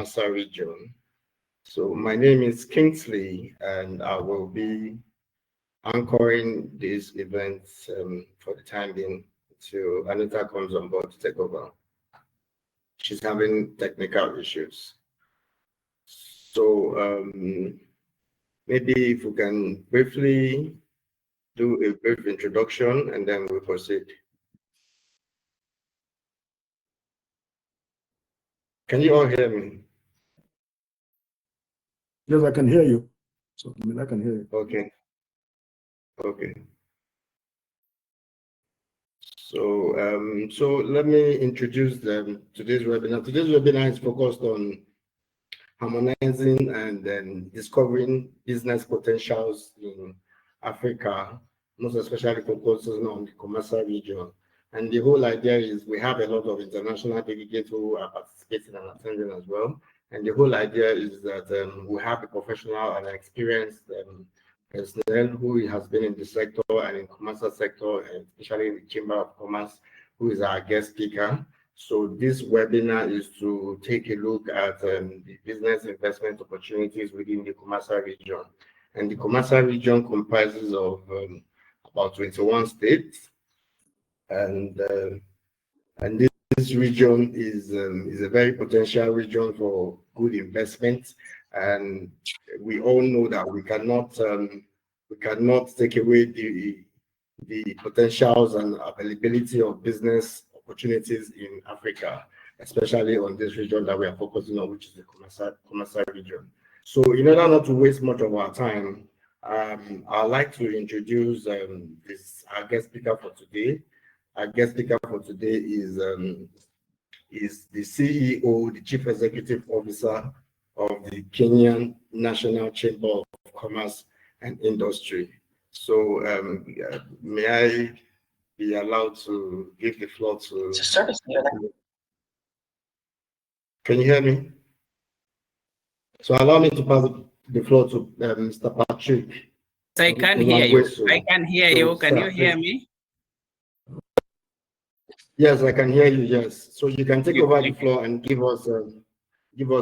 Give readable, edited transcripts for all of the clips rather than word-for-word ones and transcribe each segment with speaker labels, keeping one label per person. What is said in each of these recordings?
Speaker 1: COMESA region. So my name is Kingsley, and I will be anchoring this event for the time being till Anita comes on board to take over. She's having technical issues. So maybe if we can briefly do a brief introduction and then we'll proceed. Can you all hear me?
Speaker 2: Yes, I can hear you. So I can hear you.
Speaker 1: Okay. Okay. So let me introduce today's webinar. Today's webinar is focused on harmonizing and then discovering business potentials in Africa, most especially focusing on the COMESA region. And the whole idea is we have a lot of international delegates who are participating and attending as well. And the whole idea is that we have a professional and experienced personnel who has been in the sector and in COMESA sector, and especially in the Chamber of Commerce, who is our guest speaker. So this webinar is to take a look at the business investment opportunities within the COMESA region. And the COMESA region comprises of about 21 states. And this region is a very potential region for good investment. And we all know that we cannot take away the potentials and availability of business opportunities in Africa, especially on this region that we are focusing on, which is the COMESA region. So in order not to waste much of our time, I'd like to introduce our guest speaker for today. Our guest speaker for today is the CEO, the Chief Executive Officer of the Kenyan National Chamber of Commerce and Industry. So may I be allowed to give the floor to... Can you hear me? So allow me to pass the floor to Mr. Patrick.
Speaker 3: I can hear you. I can hear you. Can you hear me?
Speaker 1: Yes, I can hear you. Yes. So you can take over the floor and give us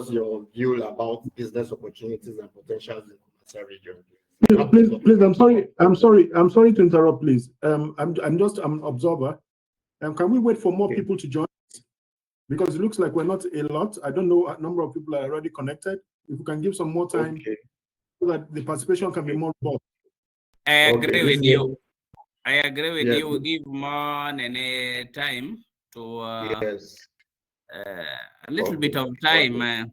Speaker 1: your view about business opportunities and potentials in the COMESA region.
Speaker 2: Please, I'm sorry to interrupt, please. I'm just an observer. Can we wait for more people to join? Because it looks like we're not a lot. I don't know a number of people are already connected. If we can give some more time so that the participation can be more bold.
Speaker 3: I agree with you. I agree with you. We give more than time to a little bit of time.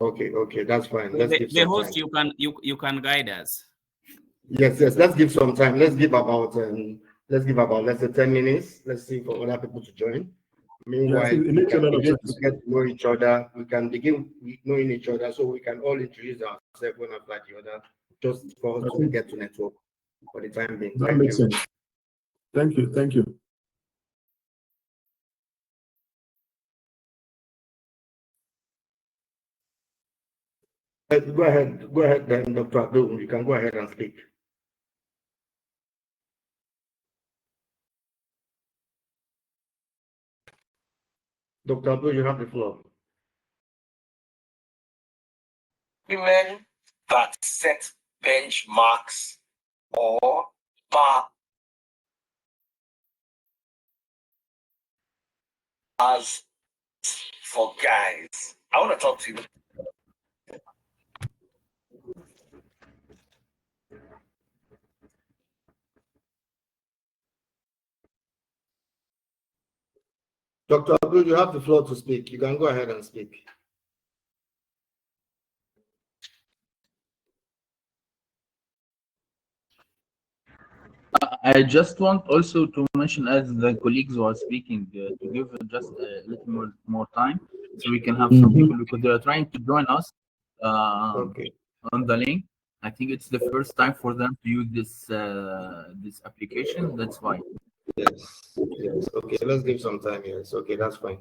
Speaker 1: Okay, that's fine.
Speaker 3: The host, you can guide us.
Speaker 1: Yes. Let's give some time. Let's give about let's say 10 minutes. Let's see for other people to join. Meanwhile, we can begin to get to know each other. We can begin knowing each other, so we can all introduce ourselves one after the other, just for us to get to network for the time being.
Speaker 2: That makes sense. Thank you.
Speaker 1: Go ahead, then, Dr. Abdul. You can go ahead and speak. Dr. Abdul, you have the floor.
Speaker 4: Women that set benchmarks or bar as for guys. I want to talk to you.
Speaker 1: Dr. Abdul, you have the floor to speak. You can go ahead and speak.
Speaker 5: I just want also to mention, as the colleagues were speaking, to give just a little more time so we can have some people, because they are trying to join us on the link. I think it's the first time for them to use this application. That's why.
Speaker 1: Yes. Okay, let's give some time. Yes. Okay, that's fine.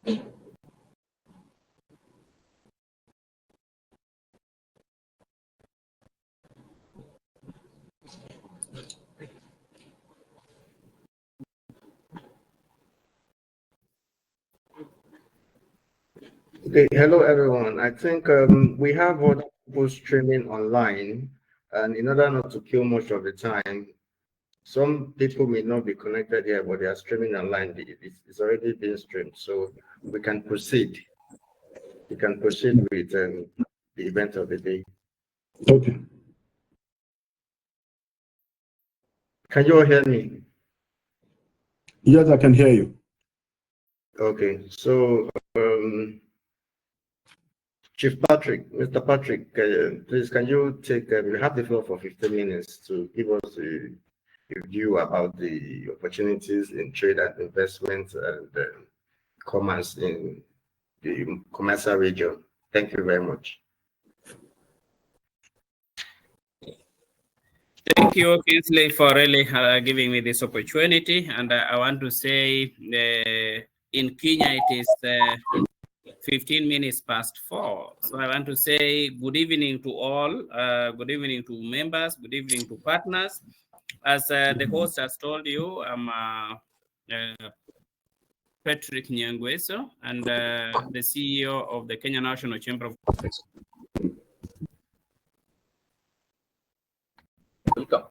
Speaker 1: Okay, hello everyone. I think we have other people streaming online, and in order not to kill much of the time, some people may not be connected here, but they are streaming online. It's already been streamed, so we can proceed. We can proceed with the event of the day.
Speaker 2: Okay.
Speaker 1: Can you all hear me?
Speaker 2: Yes, I can hear you.
Speaker 1: Okay, so Chief Patrick, Mr. Patrick, please can you take, you have the floor for 15 minutes to give us a view about the opportunities in trade and investment and commerce in the COMESA region. Thank you very much.
Speaker 3: Thank you, Kingsley, for really giving me this opportunity. And I want to say in Kenya, it is 15 minutes past 4. So I want to say good evening to all, good evening to members, good evening to partners. As the host has told you, I'm Patrick Nyangweso, and the CEO of the Kenya National Chamber of Commerce.
Speaker 5: Welcome.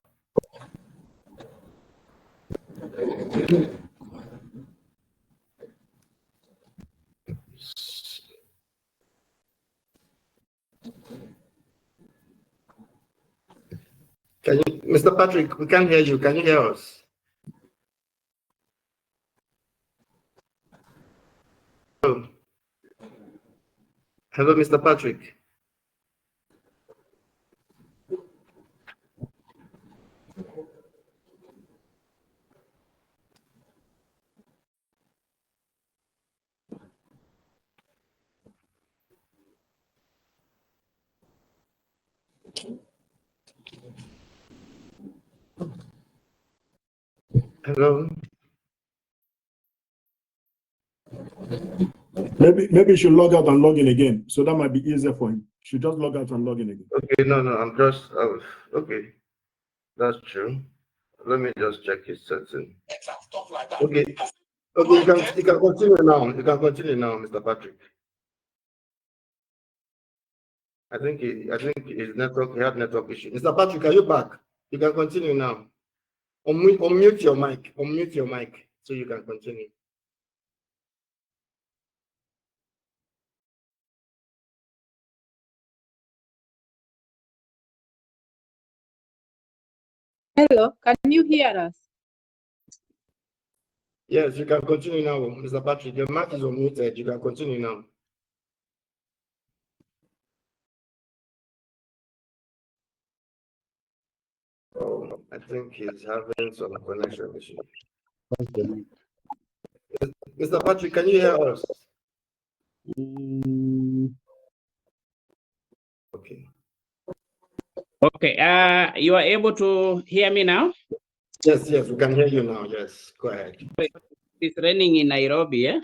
Speaker 1: Can you, Mr. Patrick, we can't hear you. Can you hear us? Hello, hello, Mr. Patrick. Hello.
Speaker 2: Maybe you should log out and log in again. So that might be easier for him. Should just log out and log in again.
Speaker 1: Okay, no, I'm just okay. That's true. Let me just check his setting. Okay. Okay, you can continue now. You can continue now, Mr. Patrick. I think his network, he had network issue. Mr. Patrick, are you back? You can continue now. Unmute your mic. Unmute your mic so you can continue.
Speaker 6: Hello, can you hear us?
Speaker 1: Yes, you can continue now, Mr. Patrick. Your mic is unmuted. You can continue now. Oh, I think he's having some connection issue. Mr. Patrick, can you hear us? Okay.
Speaker 3: Okay, you are able to hear me now?
Speaker 1: Yes, we can hear you now. Yes, go ahead.
Speaker 3: It's raining in Nairobi, yeah?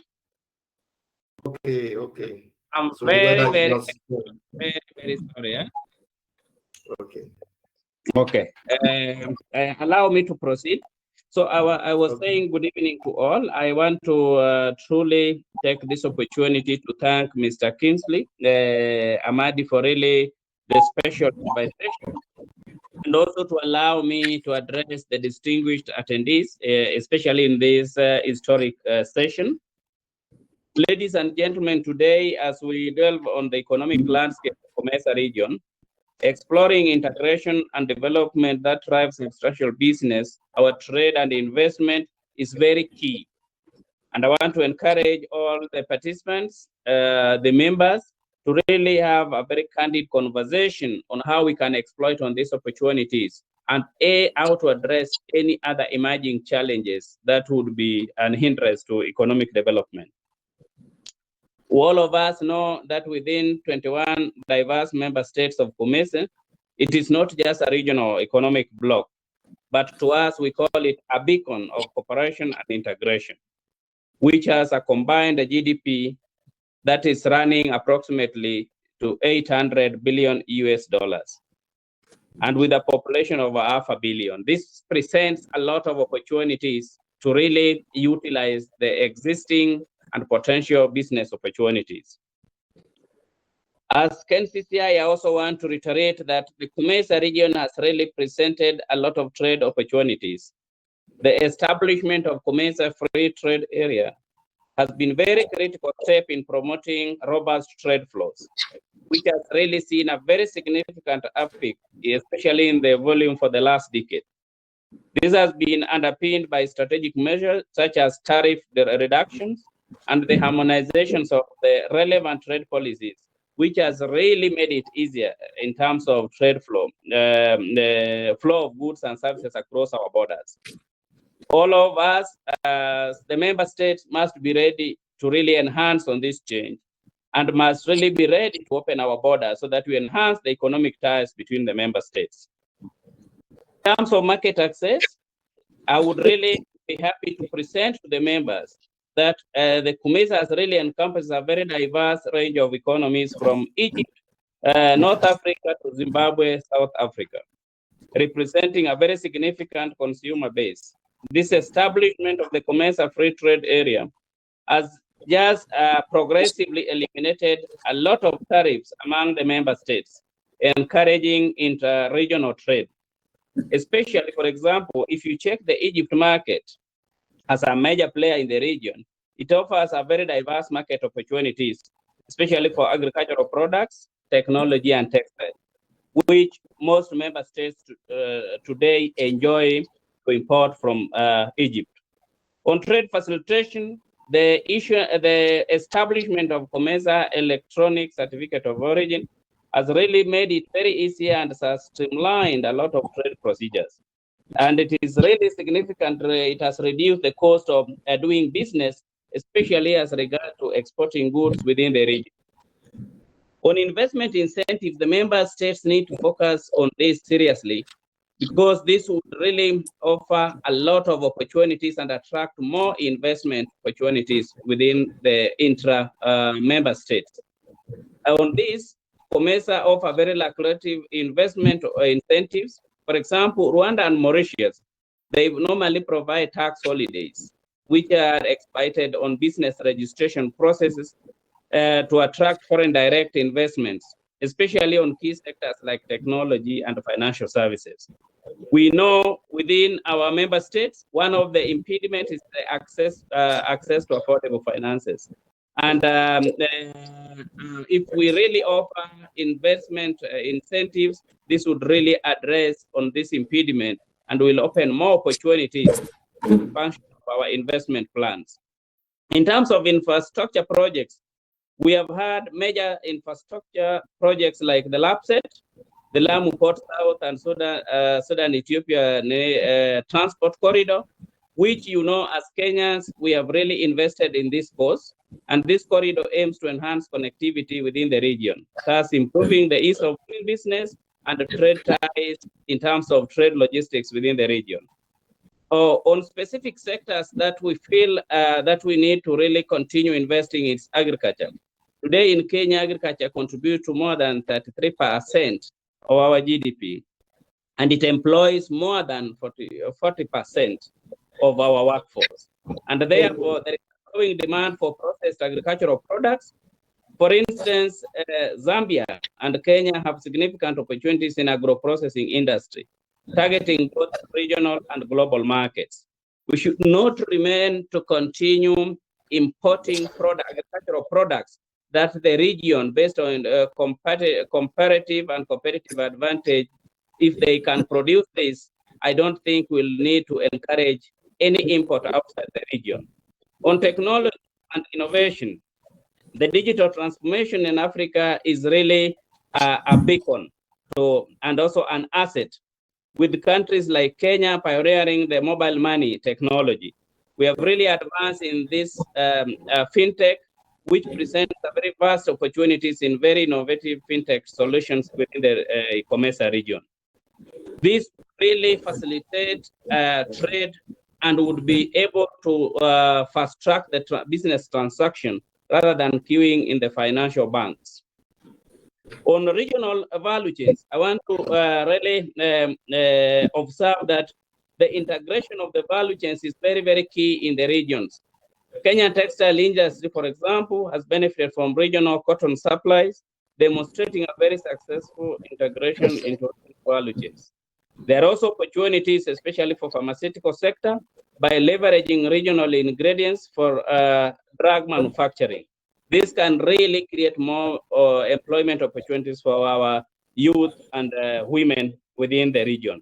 Speaker 1: Okay.
Speaker 3: I'm
Speaker 1: So
Speaker 3: very sorry, yeah?
Speaker 1: Okay.
Speaker 3: Allow me to proceed. So I was saying good evening to all. I want to truly take this opportunity to thank Mr. Kingsley, Amadi, for really the special invitation, and also to allow me to address the distinguished attendees, especially in this historic session. Ladies and gentlemen, today, as we delve on the economic landscape of the COMESA region, exploring integration and development that drives industrial business, our trade and investment is very key. And I want to encourage all the participants, the members, to really have a very candid conversation on how we can exploit on these opportunities and how to address any other emerging challenges that would be an hindrance to economic development. All of us know that within 21 diverse member states of COMESA, it is not just a regional economic bloc, but to us, we call it a beacon of cooperation and integration. which has a combined GDP that is running approximately to 800 billion US dollars, and with a population of 500 million. This presents a lot of opportunities to really utilize the existing and potential business opportunities. As KNCCI, I also want to reiterate that the COMESA region has really presented a lot of trade opportunities. The establishment of COMESA free trade area has been very critical step in promoting robust trade flows, which has really seen a very significant uptick, especially in the volume for the last decade. This has been underpinned by strategic measures such as tariff reductions and the harmonizations of the relevant trade policies, which has really made it easier in terms of trade flow, the flow of goods and services across our borders. All of us, as the member states, must be ready to really enhance on this change and must really be ready to open our borders so that we enhance the economic ties between the member states. In terms of market access, I would really be happy to present to the members that the COMESA has really encompasses a very diverse range of economies from Egypt, North Africa to Zimbabwe, South Africa, representing a very significant consumer base. This establishment of the COMESA free trade area has just progressively eliminated a lot of tariffs among the member states, encouraging inter-regional trade. Especially, for example, if you check the Egypt market as a major player in the region, it offers a very diverse market opportunities, especially for agricultural products, technology, and textile, which most member states today enjoy to import from Egypt. On trade facilitation, the establishment of COMESA electronic certificate of origin has really made it very easy and has streamlined a lot of trade procedures. And it is really significant. It has reduced the cost of doing business, especially as regards to exporting goods within the region. On investment incentives, the member states need to focus on this seriously, because this would really offer a lot of opportunities and attract more investment opportunities within the intra-member states. On this, COMESA offer very lucrative investment incentives. For example, Rwanda and Mauritius, they normally provide tax holidays, which are exploited on business registration processes to attract foreign direct investments, especially on key sectors like technology and financial services. We know within our member states, one of the impediments is the access to affordable finances. And if we really offer investment incentives, this would really address on this impediment and will open more opportunities to function of our investment plans. In terms of infrastructure projects, we have had major infrastructure projects like the LAPSET, the Lamu Port South and Sudan Ethiopia transport corridor, which, you know, as Kenyans, we have really invested in this course. And this corridor aims to enhance connectivity within the region, thus improving the ease of doing business and the trade ties in terms of trade logistics within the region. On specific sectors that we feel that we need to really continue investing in agriculture. Today in Kenya, agriculture contributes to more than 33% of our GDP, and it employs more than 40% of our workforce. And therefore, there is a growing demand for processed agricultural products. For instance, Zambia and Kenya have significant opportunities in agro-processing industry, targeting both regional and global markets. We should not remain to continue importing agricultural products that the region, based on comparative and competitive advantage, if they can produce this, I don't think we'll need to encourage any import outside the region. On technology and innovation, the digital transformation in Africa is really a beacon and also an asset, with countries like Kenya pioneering the mobile money technology. We have really advanced in this fintech, which presents a very vast opportunities in very innovative fintech solutions within the COMESA region. This really facilitates trade and would be able to fast track the business transaction rather than queuing in the financial banks. On regional value chains, I want to really observe that the integration of the value chains is very, very key in the regions. Kenya textile industry, for example, has benefited from regional cotton supplies, demonstrating a very successful integration into value chains. There are also opportunities, especially for pharmaceutical sector, by leveraging regional ingredients for drug manufacturing. This can really create more employment opportunities for our youth and women within the region.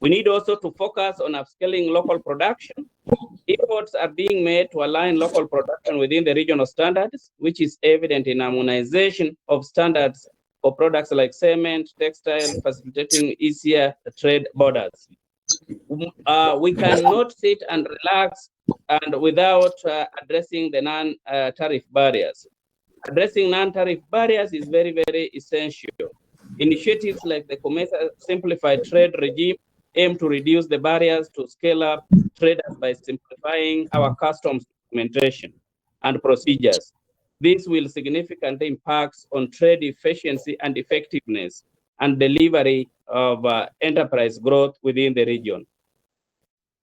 Speaker 3: We need also to focus on upscaling local production. Efforts are being made to align local production within the regional standards, which is evident in harmonization of standards for products like cement, textile, facilitating easier trade borders. We cannot sit and relax and without addressing the non-tariff barriers. Addressing non-tariff barriers is very, very essential. Initiatives like the COMESA simplified trade regime aim to reduce the barriers to scale up traders by simplifying our customs documentation and procedures. This will significantly impact on trade efficiency and effectiveness and delivery of enterprise growth within the region.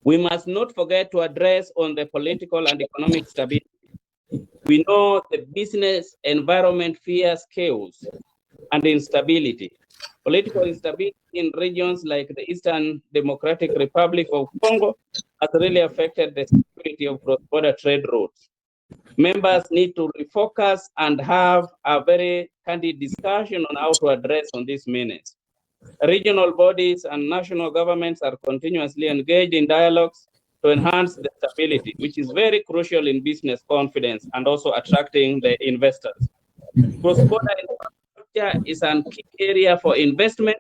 Speaker 3: We must not forget to address on the political and economic stability. We know the business environment fears chaos and instability. Political instability in regions like the Eastern Democratic Republic of Congo has really affected the security of cross-border trade routes. Members need to refocus and have a very candid discussion on how to address on these menace. Regional bodies and national governments are continuously engaged in dialogues to enhance the stability, which is very crucial in business confidence and also attracting the investors. Cross-border infrastructure is a key area for investment,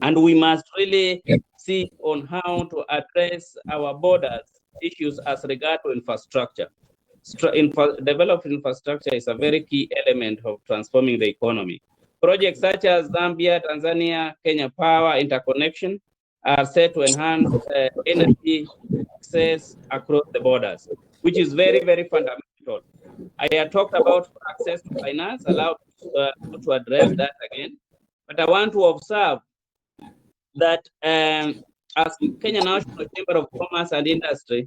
Speaker 3: and we must really see on how to address our borders issues as regard to infrastructure. Developed infrastructure is a very key element of transforming the economy. Projects such as Zambia, Tanzania, Kenya Power interconnection are set to enhance energy access across the borders, which is very, very fundamental. I had talked about access to finance, allow to address that again, but I want to observe that as Kenya National Chamber of Commerce and Industry,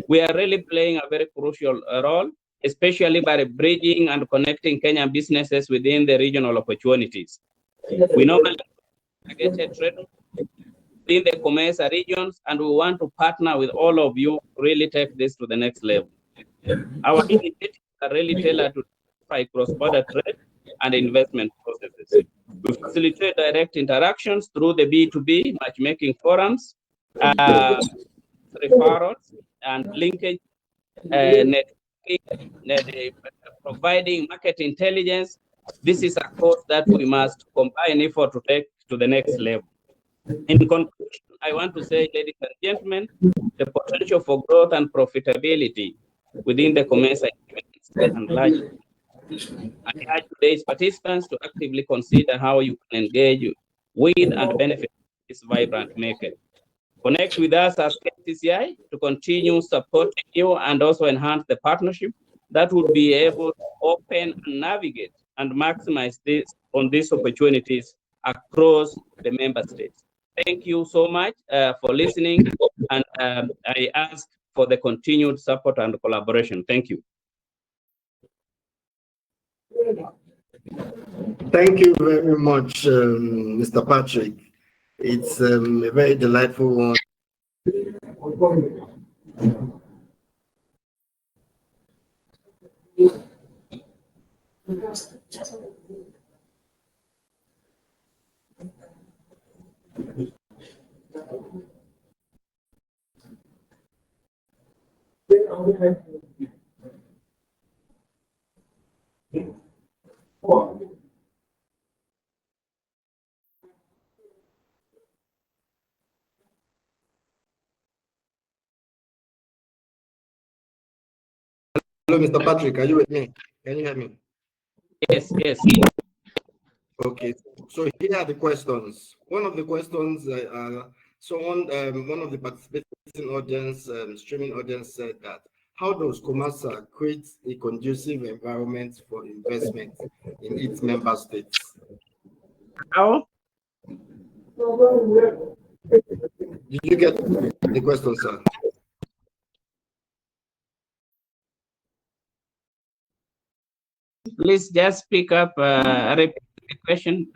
Speaker 3: we are really playing a very crucial role, especially by bridging and connecting Kenyan businesses within the regional opportunities. We normally get a trade in the COMESA regions, and we want to partner with all of you to really take this to the next level. Our initiatives are really tailored to cross-border trade and investment processes. We facilitate direct interactions through the B2B matchmaking forums, referrals, and linkage, networking, providing market intelligence. This is a course that we must combine effort to take to the next level. In conclusion, I want to say, ladies and gentlemen, the potential for growth and profitability within the COMESA is large. I urge today's participants to actively consider how you can engage with and benefit this vibrant market. Connect with us as KCCI to continue supporting you and also enhance the partnership that would be able to open and navigate and maximize this on these opportunities across the member states. Thank you so much for listening, and I ask for the continued support and collaboration. Thank you.
Speaker 1: Thank you very much, Mr. Patrick. It's a very delightful one. Hello, Mr. Patrick, are you with me? Can you hear me?
Speaker 3: Yes, yes.
Speaker 1: Okay, so here are the questions. One of the questions one of the participating audience, streaming audience said that, how does COMESA create a conducive environment for investment in its member states?
Speaker 3: How?
Speaker 1: Did you get the question, sir?
Speaker 3: Please just speak up, repeat the question.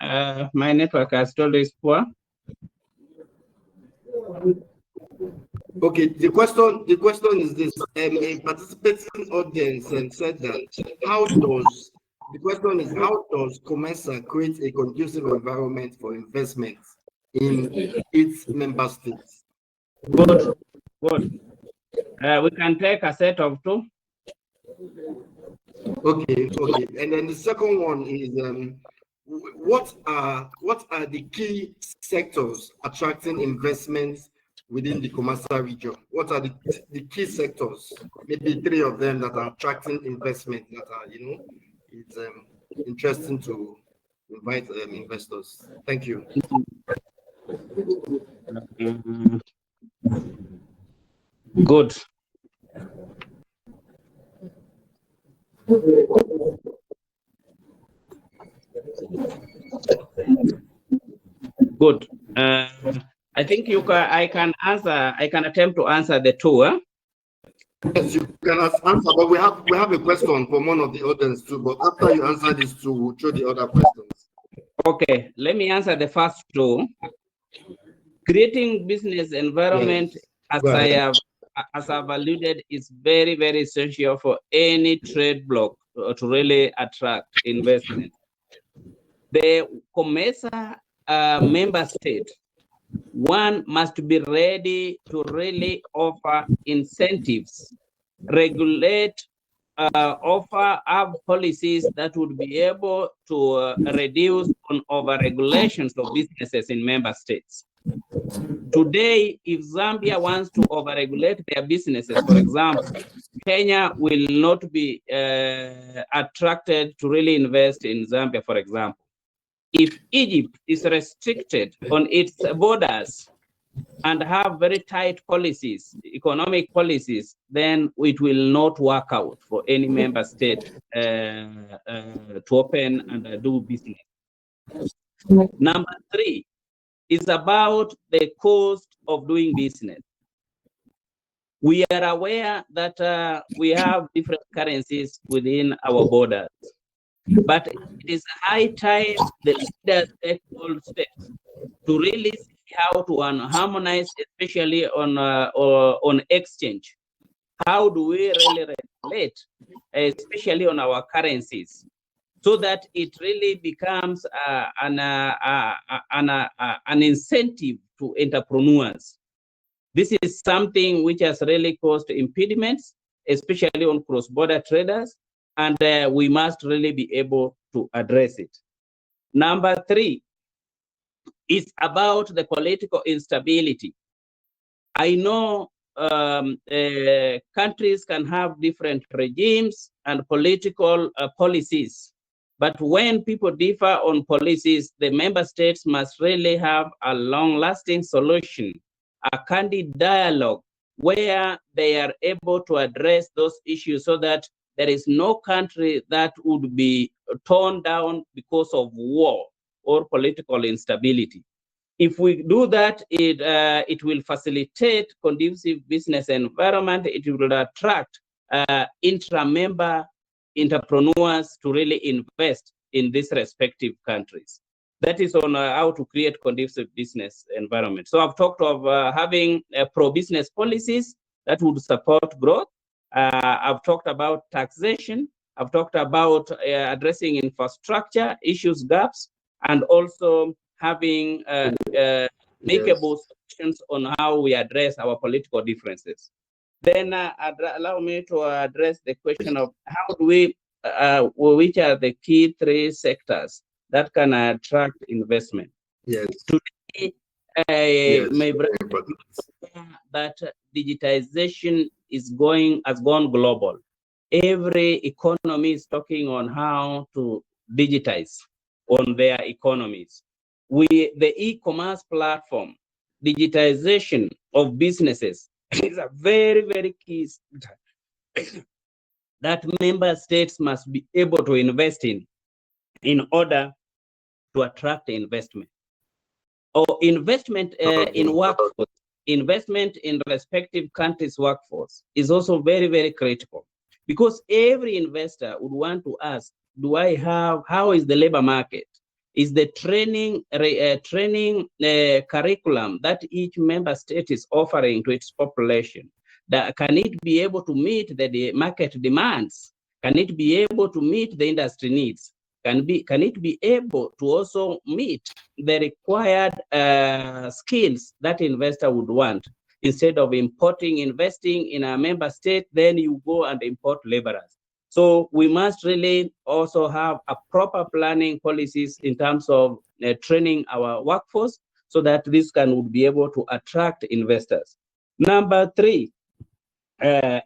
Speaker 3: My network has told is poor.
Speaker 1: Okay, the question is this: a participating audience said that, the question is, how does COMESA create a conducive environment for investment in its member states?
Speaker 3: Good, good. We can take a set of two.
Speaker 1: Okay, and then the second one is, what are the key sectors attracting investments within the COMESA region? What are the key sectors? Maybe 3 of them that are attracting investment, that are, it's interesting to invite investors. Thank you.
Speaker 3: Good. Good. I think I can attempt to answer the two. Huh?
Speaker 1: Yes, you can answer, but we have a question from one of the audience too. But after you answer this two, we'll throw the other questions.
Speaker 3: Okay, let me answer the first two. Creating business environment, yes, as I've alluded, is very, very essential for any trade bloc to really attract investment. The COMESA member state, one must be ready to really offer incentives, regulate, have policies that would be able to reduce on over-regulations of businesses in member states. Today, if Zambia wants to over-regulate their businesses, for example, Kenya will not be attracted to really invest in Zambia, for example. If Egypt is restricted on its borders and have very tight policies, economic policies, then it will not work out for any member state to open and do business. Number 3 is about the cost of doing business. We are aware that we have different currencies within our borders, but it is high time the leaders take all steps to really see how to harmonize, especially on exchange. How do we really regulate, especially on our currencies, so that it really becomes an incentive to entrepreneurs? This is something which has really caused impediments, especially on cross-border traders, and we must really be able to address it. Number 3 is about the political instability. I know countries can have different regimes and political policies, but when people differ on policies, the member states must really have a long-lasting solution, a candid dialogue where they are able to address those issues so that there is no country that would be torn down because of war or political instability. If we do that, it will facilitate conducive business environment. It will attract intra-member entrepreneurs to really invest in these respective countries. That is on how to create conducive business environment. So I've talked of having pro-business policies that would support growth. I've talked about taxation. I've talked about addressing infrastructure issues, gaps, and also having makeable solutions on how we address our political differences. Then allow me to address the question of how do we, which are the key 3 sectors that can attract investment.
Speaker 1: Yes.
Speaker 3: Today, my brother, that digitization has gone global. Every economy is talking on how to digitize on their economies. The e-commerce platform digitization of businesses is a very, very key that member states must be able to invest in order to attract investment. Or investment in workforce, investment in respective countries' workforce is also very, very critical, because every investor would want to ask, how is the labor market? Is the training curriculum that each member state is offering to its population, that can it be able to meet the market demands? Can it be able to meet the industry needs? Can it be able to also meet the required skills that investor would want? Instead of investing in a member state, then you go and import laborers. So we must really also have a proper planning policies in terms of training our workforce, so that this would be able to attract investors. Number 3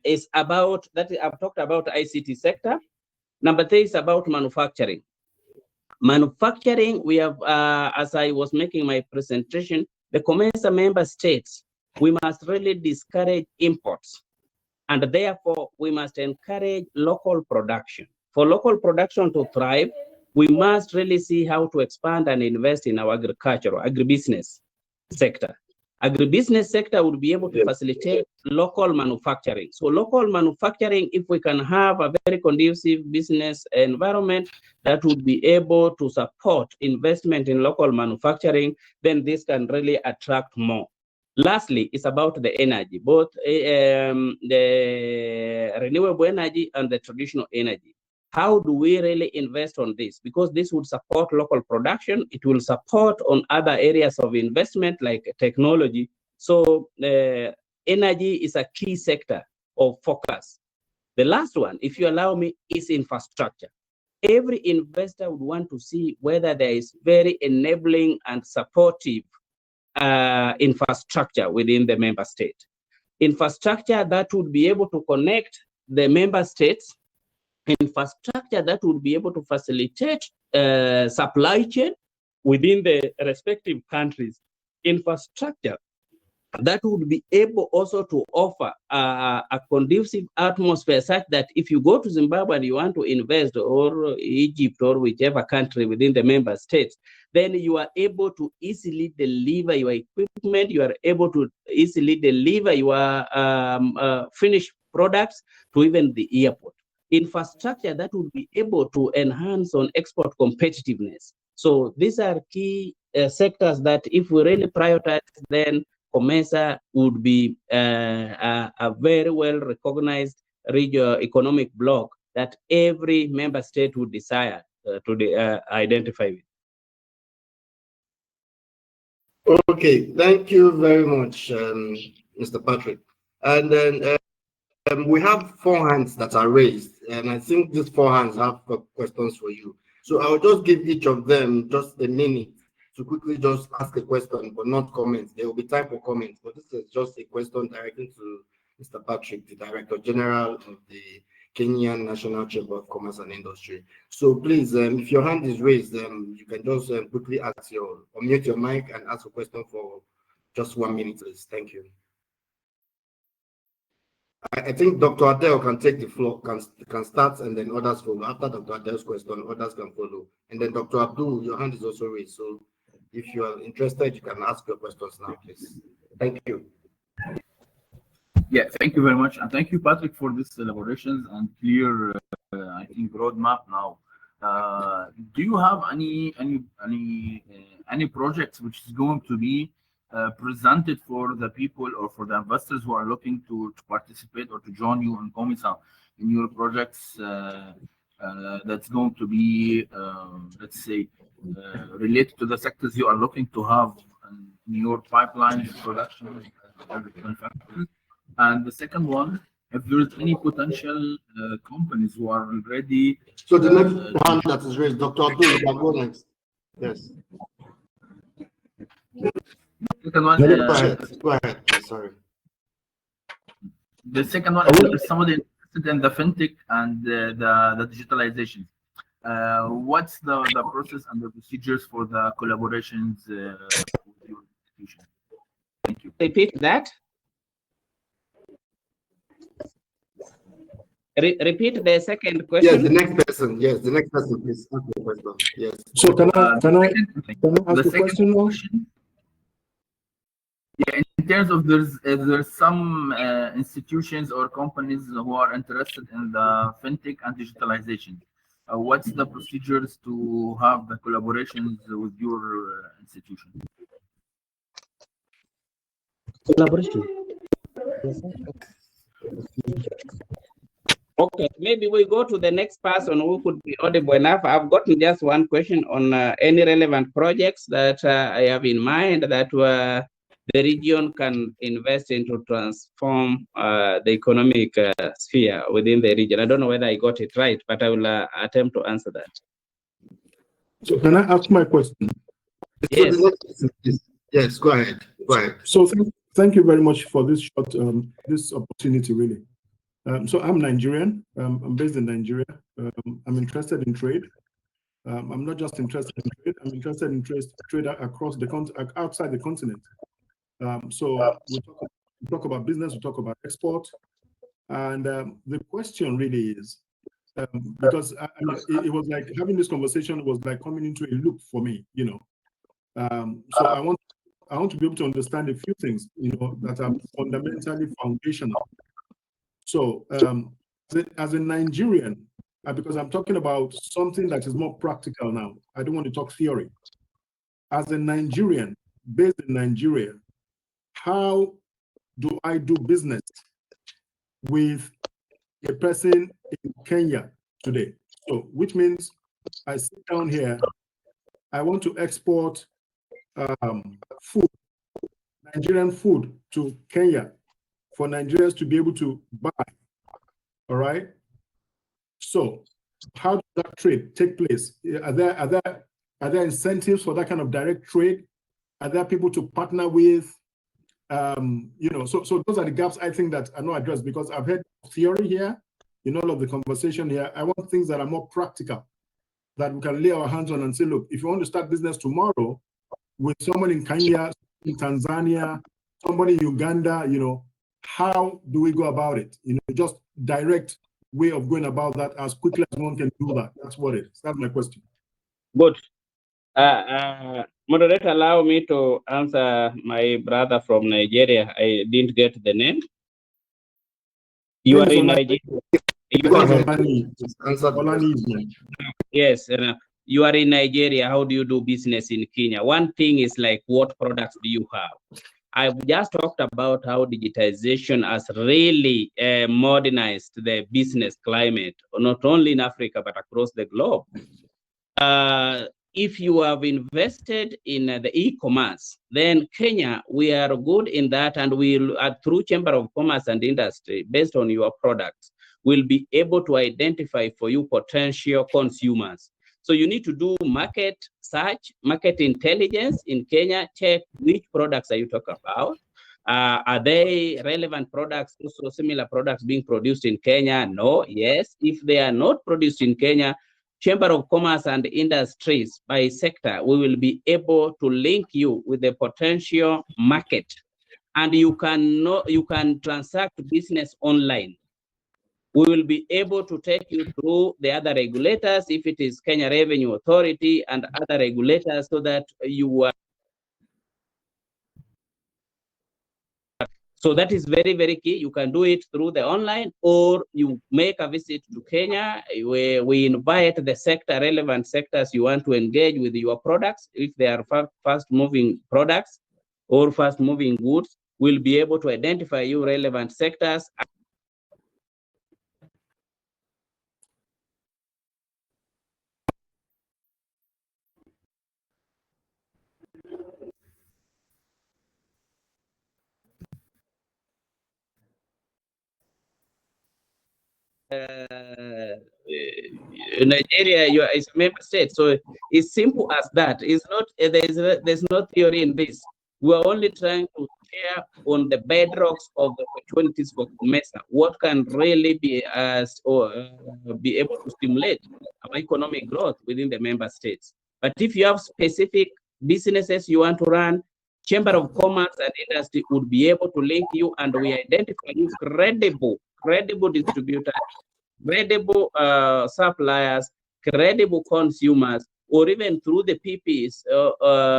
Speaker 3: is about that I've talked about ICT sector. Number 3 is about manufacturing. Manufacturing, we have, as I was making my presentation, the COMESA member states, we must really discourage imports. And therefore, we must encourage local production. For local production to thrive, we must really see how to expand and invest in our agribusiness sector. Agribusiness sector would be able to facilitate local manufacturing. So local manufacturing, if we can have a very conducive business environment that would be able to support investment in local manufacturing, then this can really attract more. Lastly, it's about the energy, both the renewable energy and the traditional energy. How do we really invest on this? Because this would support local production. It will support on other areas of investment like technology. So energy is a key sector of focus. The last one, if you allow me, is infrastructure. Every investor would want to see whether there is very enabling and supportive infrastructure within the member state. Infrastructure that would be able to connect the member states, infrastructure that would be able to facilitate supply chain within the respective countries, infrastructure that would be able also to offer a conducive atmosphere such that if you go to Zimbabwe and you want to invest, or Egypt, or whichever country within the member states, then you are able to easily deliver your equipment, you are able to easily deliver your finished products to even the airport. Infrastructure that would be able to enhance on export competitiveness. So these are key sectors that if we really prioritize, then COMESA would be a very well recognized regional economic bloc that every member state would desire to identify with.
Speaker 1: Okay, thank you very much, Mr. Patrick. And then we have 4 hands that are raised, and I think these 4 hands have questions for you. So I'll just give each of them just a minute to quickly just ask a question, but not comments. There will be time for comments, but this is just a question directing to Mr. Patrick, the Director General of the Kenyan National Chamber of Commerce and Industry. So please, if your hand is raised, you can just quickly unmute your mic and ask a question for just 1 minute, please. Thank you. I think Dr. Adele can take the floor, can start, and then others follow. After Dr. Adele's question, others can follow. And then Dr. Abdul, your hand is also raised. So if you are interested, you can ask your questions now, please. Thank you.
Speaker 5: Yeah, thank you very much, and thank you, Patrick, for this elaborations and clear, I think, roadmap now. Do you have any projects which is going to be presented for the people or for the investors who are looking to participate or to join you on COMESA in your projects that's going to be, let's say, related to the sectors you are looking to have in your pipeline production? And the second one, if there is any potential companies who are already...
Speaker 1: So the next hand that is raised, Dr. Abdul, you can go next. Yes.
Speaker 5: Second one,
Speaker 1: go ahead. Sorry.
Speaker 5: The second one is somebody interested in the fintech and the digitalization. What's the process and the procedures for the collaborations with your institution?
Speaker 3: repeat that? Repeat the second question.
Speaker 1: Yes, the next person. Yes, the next person, please ask the question. Yes.
Speaker 2: So can I ask
Speaker 5: The
Speaker 2: the question now?
Speaker 5: Yeah, in terms of there's some institutions or companies who are interested in the fintech and digitalization. What's the procedures to have the collaborations with your institution?
Speaker 3: Collaboration. Okay, maybe we go to the next person who could be audible enough. I've gotten just one question on any relevant projects that I have in mind that the region can invest in to transform the economic sphere within the region. I don't know whether I got it right, but I will attempt to answer that.
Speaker 2: So can I ask my question?
Speaker 3: Yes.
Speaker 1: Yes, go ahead. Go ahead.
Speaker 2: So thank you very much for this short this opportunity, really. So I'm Nigerian. I'm based in Nigeria. I'm interested in trade. I'm not just interested in trade. I'm interested in trade across the outside the continent. So we talk about business. We talk about export, and the question really is because I mean, it was like having this conversation was like coming into a loop for me, you know. So I want to be able to understand a few things, you know, that are fundamentally foundational. So as a Nigerian, because I'm talking about something that is more practical now, I don't want to talk theory. As a Nigerian based in Nigeria, how do I do business with a person in Kenya today? So, which means I sit down here, I want to export food, Nigerian food to Kenya for Nigerians to be able to buy. All right. So, how does that trade take place? Are there incentives for that kind of direct trade? Are there people to partner with? You know, so those are the gaps I think that are not addressed, because I've heard theory here in all of the conversation here. I want things that are more practical, that we can lay our hands on and say, look, if you want to start business tomorrow with someone in Kenya, in Tanzania, somebody in Uganda, you know, how do we go about it? You know, just direct way of going about that as quickly as one can do that. That's what it is. That's my question.
Speaker 3: Good. Moderator, allow me to answer my brother from Nigeria. I didn't get the name. You are in Nigeria. Yes, you are in Nigeria. How do you do business in Kenya? One thing is like, what products do you have? I've just talked about how digitization has really modernized the business climate, not only in Africa, but across the globe. If you have invested in the e-commerce, then Kenya, we are good in that, and we'll, through Chamber of Commerce and Industry, based on your products, we'll be able to identify for you potential consumers. So you need to do market search, market intelligence in Kenya, check which products are you talking about. Are they relevant products, also similar products being produced in Kenya? No, yes. If they are not produced in Kenya, Chamber of Commerce and Industries by sector, we will be able to link you with the potential market, and you can transact business online. We will be able to take you through the other regulators, if it is Kenya Revenue Authority and other regulators, so that you are. So that is very, very key. You can do it through the online, or you make a visit to Kenya, where we invite the sector, relevant sectors you want to engage with your products. If they are fast-moving products or fast-moving goods, we'll be able to identify you relevant sectors. Nigeria is a member state, so it's simple as that. It's not there's no theory in this. We are only trying to share on the bedrocks of the opportunities for COMESA. What can really be be able to stimulate our economic growth within the member states. But if you have specific businesses you want to run, Chamber of Commerce and Industry would be able to link you, and we identify you credible distributors, credible suppliers, credible consumers, or even through the PPs,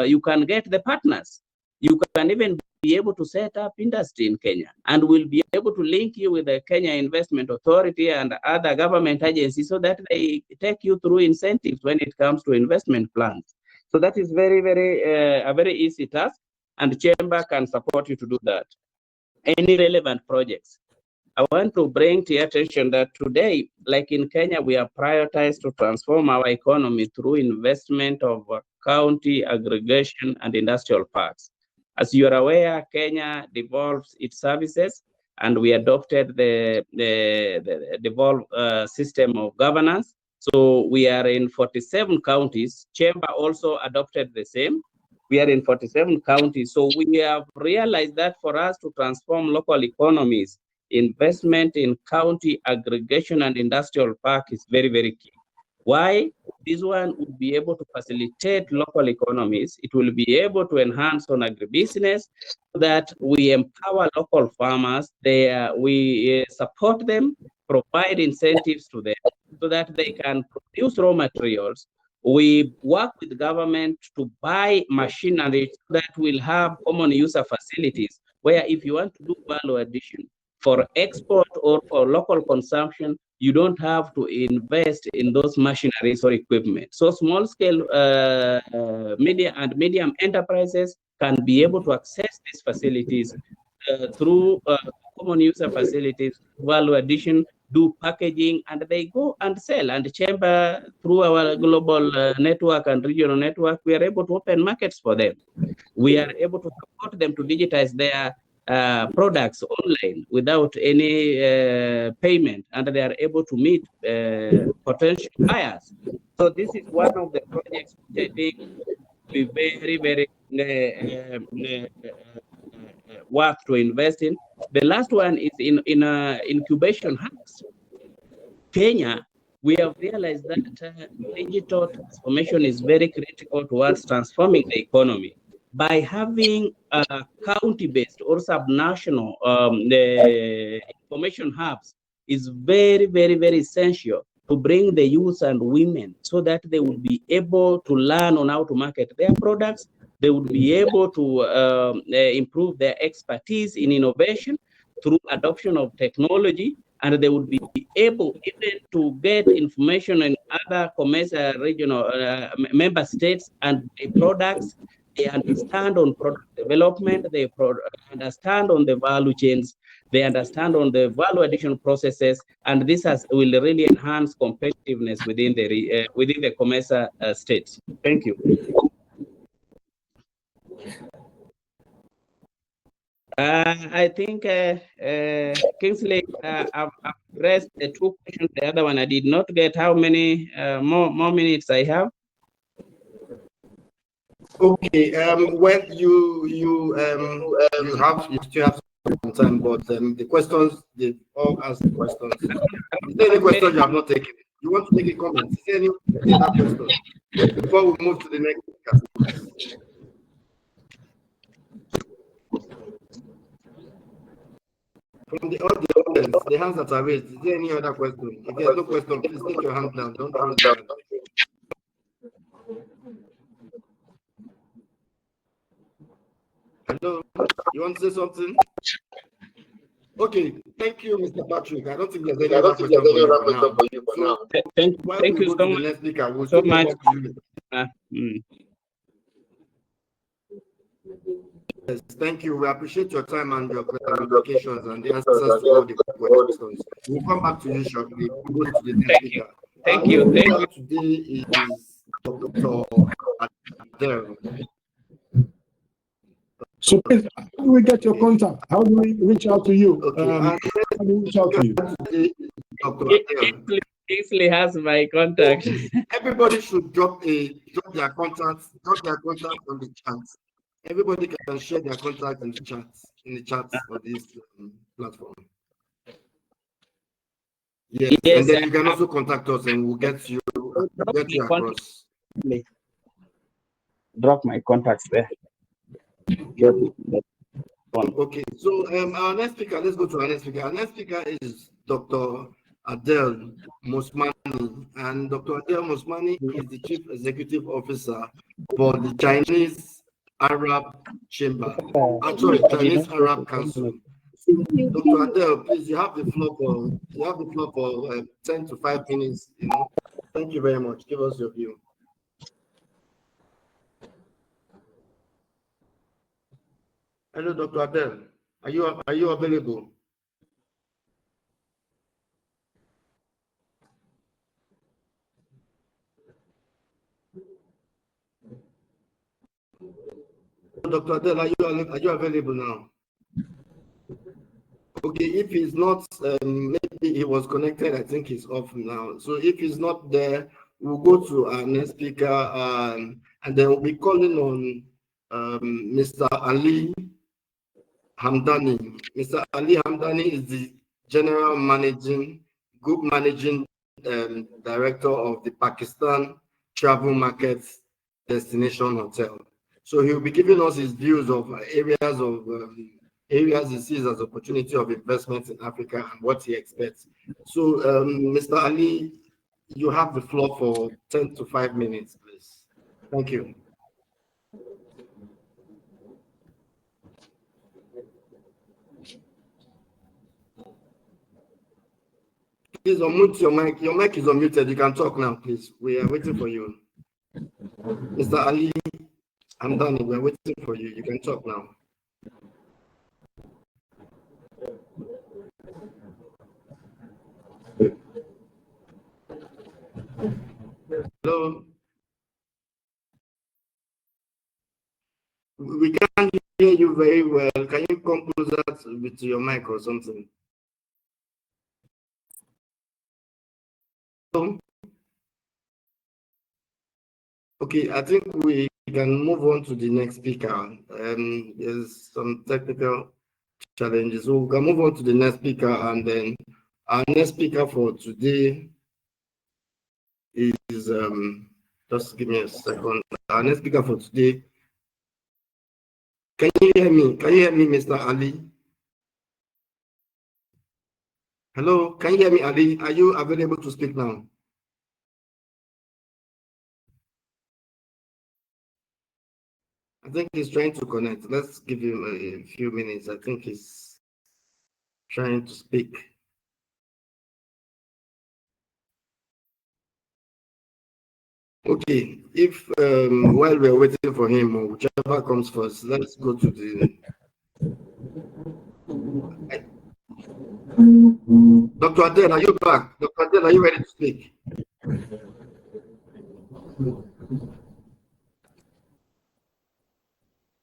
Speaker 3: you can get the partners. You can even be able to set up industry in Kenya, and we'll be able to link you with the Kenya Investment Authority and other government agencies so that they take you through incentives when it comes to investment plans. So that is very, very a very easy task, and the chamber can support you to do that. Any relevant projects. I want to bring to your attention that today, like in Kenya, we are prioritized to transform our economy through investment of county aggregation and industrial parks. As you are aware, Kenya devolves its services, and we adopted the devolved system of governance. So we are in 47 counties. Chamber also adopted the same. We are in 47 counties. So we have realized that for us to transform local economies, investment in county aggregation and industrial park is very, very key. Why? This one would be able to facilitate local economies. It will be able to enhance on agribusiness so that we empower local farmers. We support them, provide incentives to them so that they can produce raw materials. We work with government to buy machinery that will have common user facilities, where if you want to do value addition for export or for local consumption, you don't have to invest in those machineries or equipment. So small scale medium enterprises can be able to access these facilities through common user facilities, value addition, do packaging, and they go and sell. And the chamber, through our global network and regional network, we are able to open markets for them. We are able to support them to digitize their products online without any payment, and they are able to meet potential buyers. So this is one of the projects which I think will be very, very worth to invest in. The last one is in incubation hubs. Kenya, we have realized that digital transformation is very critical towards transforming the economy. By having county-based or subnational the information hubs is very, very, very essential to bring the youth and women so that they would be able to learn on how to market their products. They would be able to improve their expertise in innovation through adoption of technology, and they would be able even to get information in other COMESA regional member states and the products. They understand on product development, they understand on the value chains, they understand on the value addition processes, and this will really enhance competitiveness within the COMESA states. Thank you. I think Kingsley, I've addressed the two questions. The other one I did not get. How many more minutes I have?
Speaker 1: Okay. When you still have some time, but the questions they all ask the questions. Is there any question you have not taken? You want to take a comment? Is there any other question before we move to the next speaker? From the audience, the hands that are raised, is there any other question? If there's no question, please take your hand down. Don't raise your hand. Hello, you want to say something? Okay, thank you, Mr. Patrick. I don't think there's any other question for you for now.
Speaker 3: Thank you so much.
Speaker 1: We'll
Speaker 3: so much.
Speaker 1: Yes, thank you. We appreciate your time and your clarifications and the answers to all the questions. We'll come back to you shortly. We'll go to the next speaker.
Speaker 3: Thank you.
Speaker 1: Today is Dr. Adele.
Speaker 2: So please, how do we get your contact? How do we reach out to you?
Speaker 1: Okay.
Speaker 2: How do we reach out to you?
Speaker 3: Kingsley has my contact.
Speaker 1: Everybody should drop their contacts on the chat. Everybody can share their contact in the chat for this platform. Yes, and then you can also contact us and we'll get you across.
Speaker 3: Drop my contacts there.
Speaker 1: Okay, so our next speaker, let's go to our next speaker. Our next speaker is Dr. Adel Mosmani, and Dr. Adel Mosmani is the Chief Executive Officer for the Chinese Arab Chamber. Chinese Arab Council. Dr. Adel, please, you have the floor for 10 to 5 minutes. Thank you very much. Give us your view. Hello, Dr. Adel. Are you available? Dr. Adel, are you available now? Okay, if he's not, maybe he was connected. I think he's off now. So if he's not there, we'll go to our next speaker, and then we'll be calling on Mr. Ali Hamdani. Mr. Ali Hamdani is the Group Managing Director of the Pakistan Travel Markets Destination Hotel. So he'll be giving us his views of areas he sees as opportunity of investment in Africa and what he expects. So, Mr. Ali, you have the floor for 10 to 5 minutes, please. Thank you. Please unmute your mic. Your mic is unmuted. You can talk now, please. We are waiting for you. Mr. Ali, I'm done. We are waiting for you. You can talk now. Hello. We can't hear you very well. Can you come closer to your mic or something? Hello? Okay, I think we can move on to the next speaker. There's some technical challenges, so we can move on to the next speaker, and then our next speaker for today is just give me a second. Our next speaker for today. Can you hear me? Can you hear me, Mr. Ali? Hello, can you hear me, Ali? Are you available to speak now? I think he's trying to connect. Let's give him a few minutes. I think he's trying to speak. Okay, if while we're waiting for him, or whichever comes first, let's go to the. Dr. Adel, are you back? Dr. Adel, are you ready to speak?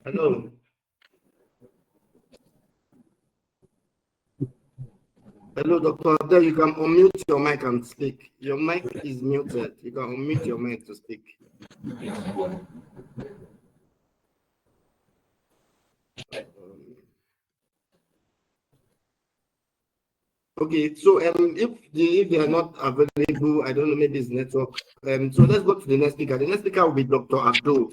Speaker 1: Hello. Hello, Dr. Adel, you can unmute your mic and speak. Your mic is muted. You can unmute your mic to speak. Okay, so if they are not available, I don't know, maybe it's network. So let's go to the next speaker. The next speaker will be Dr. Abdul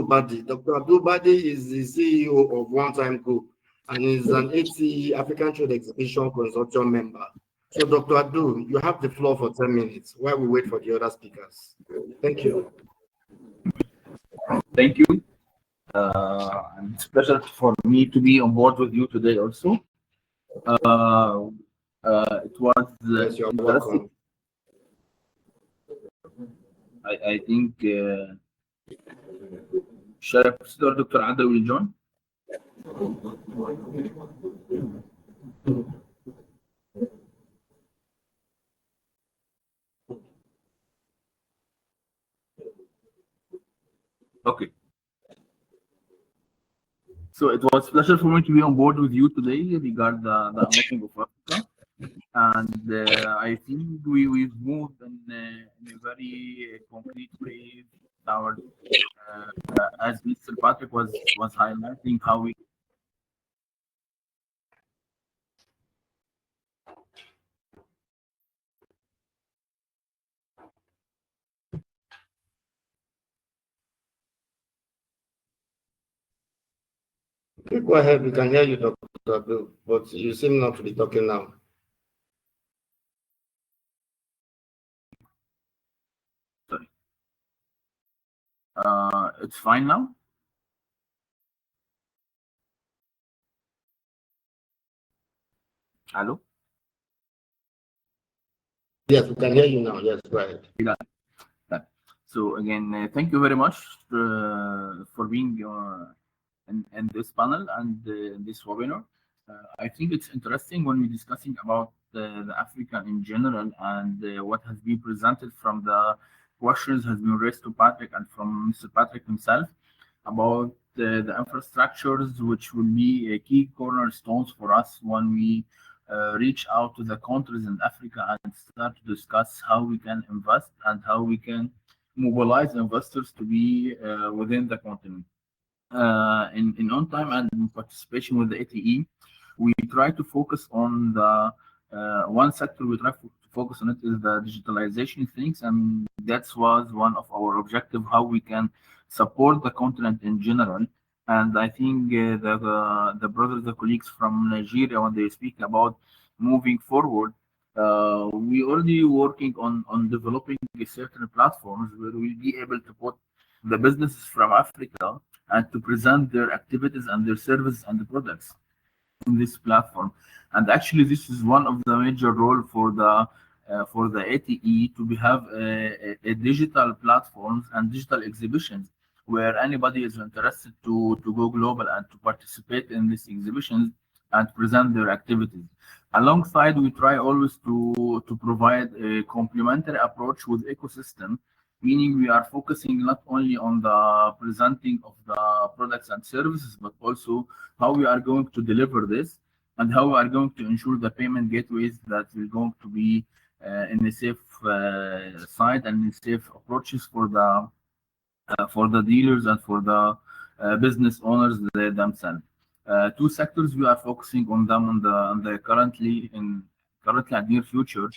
Speaker 1: Badi. Dr. Abdul Badi is the CEO of One Time Group and is an ATE African Trade Exhibition Consortium member. So Dr. Abdul, you have the floor for 10 minutes while we wait for the other speakers. Thank you.
Speaker 5: Thank you. And it's a pleasure for me to be on board with you today also. It was
Speaker 1: Yes, you're welcome.
Speaker 5: I think shall I proceed or Dr. Adel will join? Okay. So it was a pleasure for me to be on board with you today regarding the unlocking of Africa. And I think we've moved in a very concrete way toward, as Mr. Patrick was highlighting, how we
Speaker 1: You go ahead, we can hear you, Dr. Abdul, but you seem not to be talking now.
Speaker 5: Sorry. It's fine now. Hello.
Speaker 1: Yes, we can hear you now. Yes, go ahead.
Speaker 5: Yeah. So again, thank you very much for being in this panel and this webinar. I think it's interesting when we're discussing about the Africa in general and what has been presented from the questions has been raised to Patrick and from Mr. Patrick himself about the infrastructures, which will be a key cornerstones for us when we reach out to the countries in Africa and start to discuss how we can invest and how we can mobilize investors to be within the continent. In on time and in participation with the ATE, we try to focus on the one sector we try to focus on it is the digitalization things, and that was one of our objective how we can support the continent in general. And I think the brothers, the colleagues from Nigeria, when they speak about moving forward, we already working on developing certain platforms where we'll be able to put the businesses from Africa and to present their activities and their services and the products in this platform. And actually, this is one of the major role for the ATE to have a digital platforms and digital exhibitions where anybody is interested to go global and to participate in these exhibitions and present their activities. Alongside, we try always to provide a complementary approach with ecosystem, meaning we are focusing not only on the presenting of the products and services, but also how we are going to deliver this and how we are going to ensure the payment gateways that will going to be in a safe side and in safe approaches for the dealers and for the business owners themselves. Two sectors we are focusing on them on the currently and near future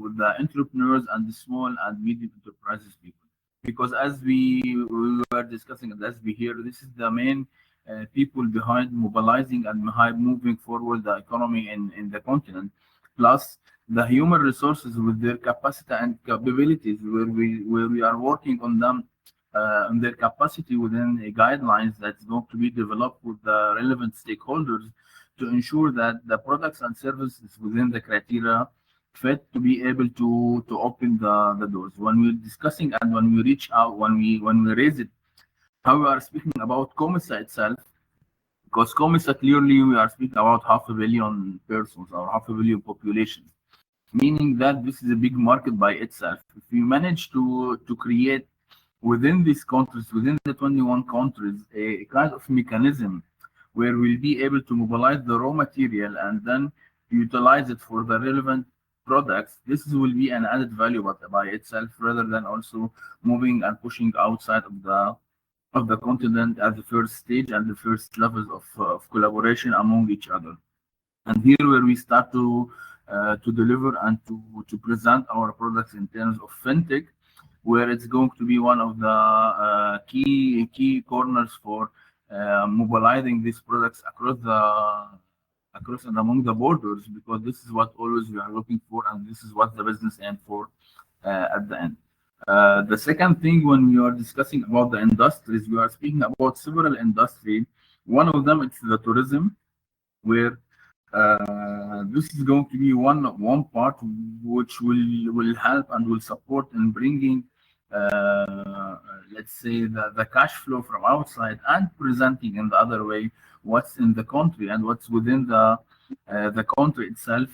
Speaker 5: with the entrepreneurs and the small and medium enterprises people. Because as we were discussing and as we hear, this is the main people behind mobilizing and behind moving forward the economy in the continent. Plus the human resources with their capacity and capabilities where we are working on them on their capacity within the guidelines that's going to be developed with the relevant stakeholders to ensure that the products and services within the criteria fit to be able to open the doors. When we're discussing and when we reach out, when we raise it, how we are speaking about COMESA itself, because COMESA clearly we are speaking about 500 million persons or 500 million population, meaning that this is a big market by itself. If we manage to create within these countries, within the 21 countries, a kind of mechanism where we'll be able to mobilize the raw material and then utilize it for the relevant products, this will be an added value by itself rather than also moving and pushing outside of the continent at the first stage and the first levels of collaboration among each other. And here where we start to deliver and to present our products in terms of fintech, where it's going to be one of the key corners for mobilizing these products across and among the borders, because this is what always we are looking for, and this is what the business aims for at the end. The second thing, when we are discussing about the industries, we are speaking about several industries. One of them is the tourism, where this is going to be one part which will help and will support in bringing let's say the cash flow from outside and presenting in the other way what's in the country and what's within the country itself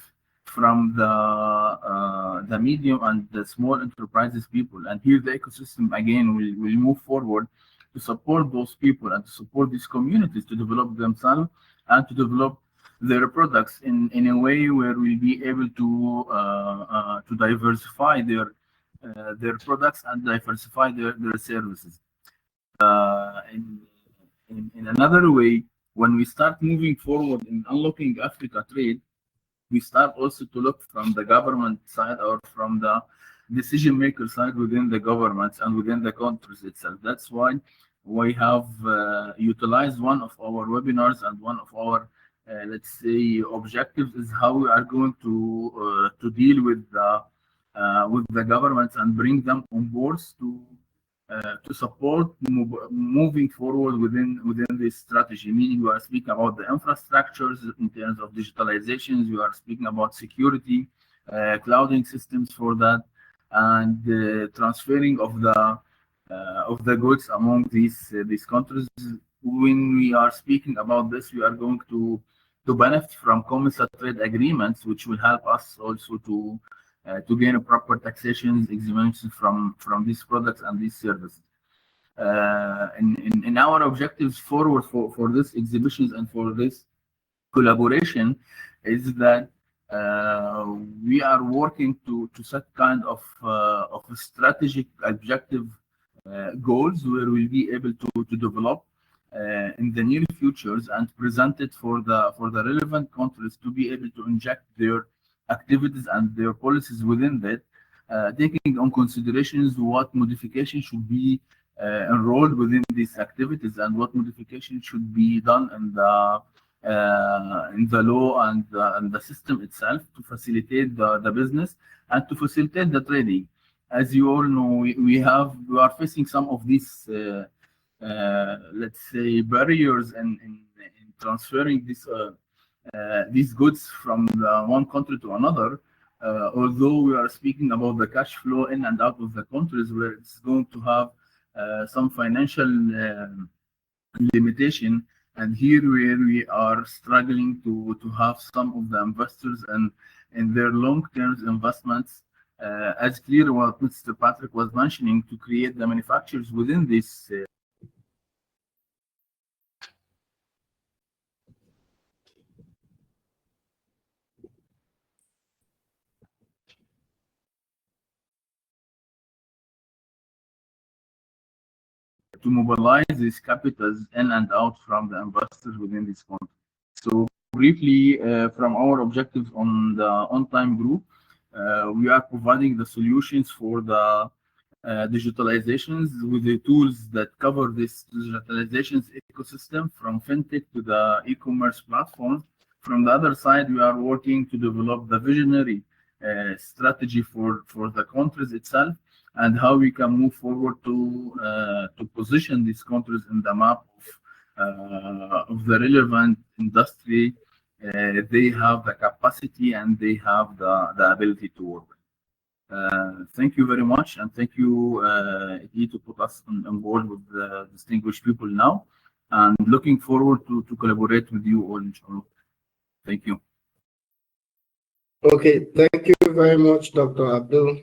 Speaker 5: from the medium and the small enterprises people. And here the ecosystem again will move forward to support those people and to support these communities to develop themselves and to develop their products in a way where we'll be able to diversify their products and diversify their services. In another way, when we start moving forward in unlocking Africa trade, we start also to look from the government side or from the decision maker side within the governments and within the countries itself. That's why we have utilized one of our webinars, and one of our let's say objectives is how we are going to deal with the governments and bring them on boards to support moving forward within this strategy. Meaning, we are speaking about the infrastructures in terms of digitalizations. We are speaking about security, clouding systems for that, and transferring of the goods among these countries. When we are speaking about this, we are going to benefit from COMESA trade agreements, which will help us also to gain a proper taxation exemptions from these products and these services. In our objectives forward for these exhibitions and for this collaboration is that we are working to set kind of a strategic objective goals where we'll be able to develop in the near futures and present it for the relevant countries to be able to inject their activities and their policies within that, taking on considerations what modification should be enrolled within these activities and what modification should be done in the law and the system itself to facilitate the business and to facilitate the trading. As you all know, we are facing some of these let's say barriers in transferring these goods from one country to another. Although we are speaking about the cash flow in and out of the countries, where it's going to have some financial limitation, and here where we are struggling to have some of the investors and in their long-term investments, as clear what Mr. Patrick was mentioning, to create the manufacturers within this to mobilize these capitals in and out from the investors within this country. So briefly, from our objectives on the on-time group, we are providing the solutions for the digitalizations with the tools that cover this digitalizations ecosystem from fintech to the e-commerce platform. From the other side, we are working to develop the visionary strategy for the countries itself, and how we can move forward to position these countries in the map of the relevant industry. They have the capacity and they have the ability to work. Thank you very much, and thank you, Iti, to put us on board with the distinguished people now, and looking forward to collaborate with you all, inshallah. Thank you.
Speaker 1: Okay, thank you very much, Dr. Abdul.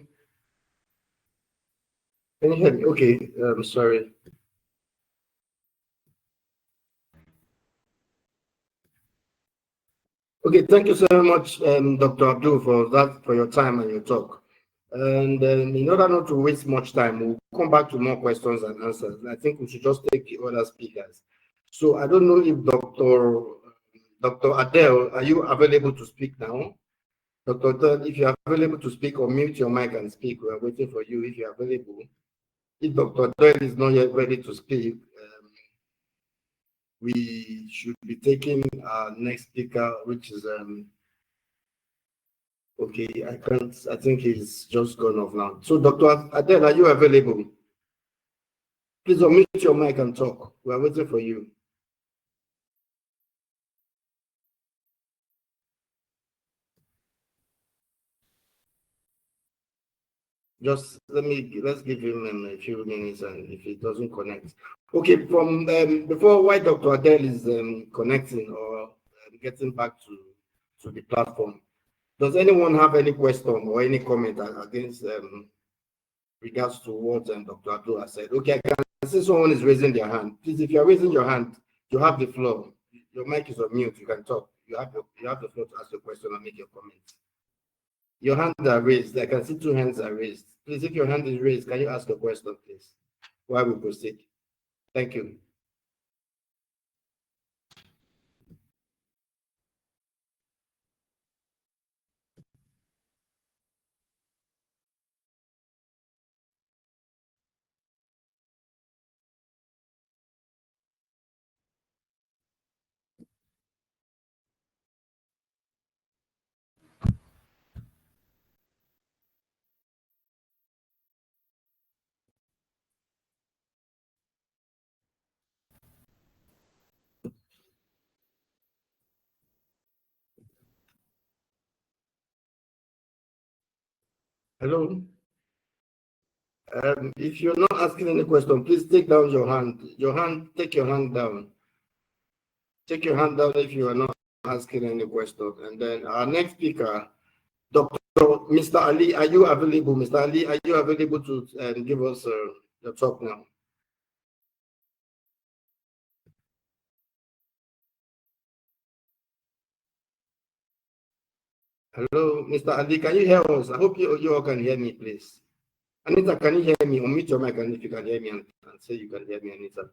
Speaker 1: Can you hear me? Okay, sorry. Okay, thank you so much, Dr. Abdul, for your time and your talk. And in order not to waste much time, we'll come back to more questions and answers. I think we should just take the other speakers. So I don't know if Dr. Adele, are you available to speak now? Dr. Adele, if you are available to speak, or mute your mic and speak. We are waiting for you if you are available. If Dr. Adele is not yet ready to speak, we should be taking our next speaker, which is okay, I think he's just gone off now. So Dr. Adele, are you available? Please unmute your mic and talk. We are waiting for you. Just let's give him a few minutes, and if he doesn't connect. Okay, from before while Dr. Adele is connecting or getting back to the platform, does anyone have any question or any comment against regards to what Dr. Abdul has said? Okay, I can see someone is raising their hand. Please, if you're raising your hand, you have the floor. Your mic is on mute. You can talk. You have the floor to ask your question and make your comment. Your hands are raised. I can see two hands are raised. Please, if your hand is raised, can you ask a question, please, while we proceed? Thank you. Hello. If you're not asking any question, please take down your hand. Take your hand down. Take your hand down if you are not asking any question. And then our next speaker, Dr. Mr. Ali, are you available? Mr. Ali, are you available to give us the talk now? Hello, Mr. Ali, can you hear us? I hope you all can hear me, please. Anita, can you hear me? Unmute your mic and if you can hear me and say you can hear me, Anita.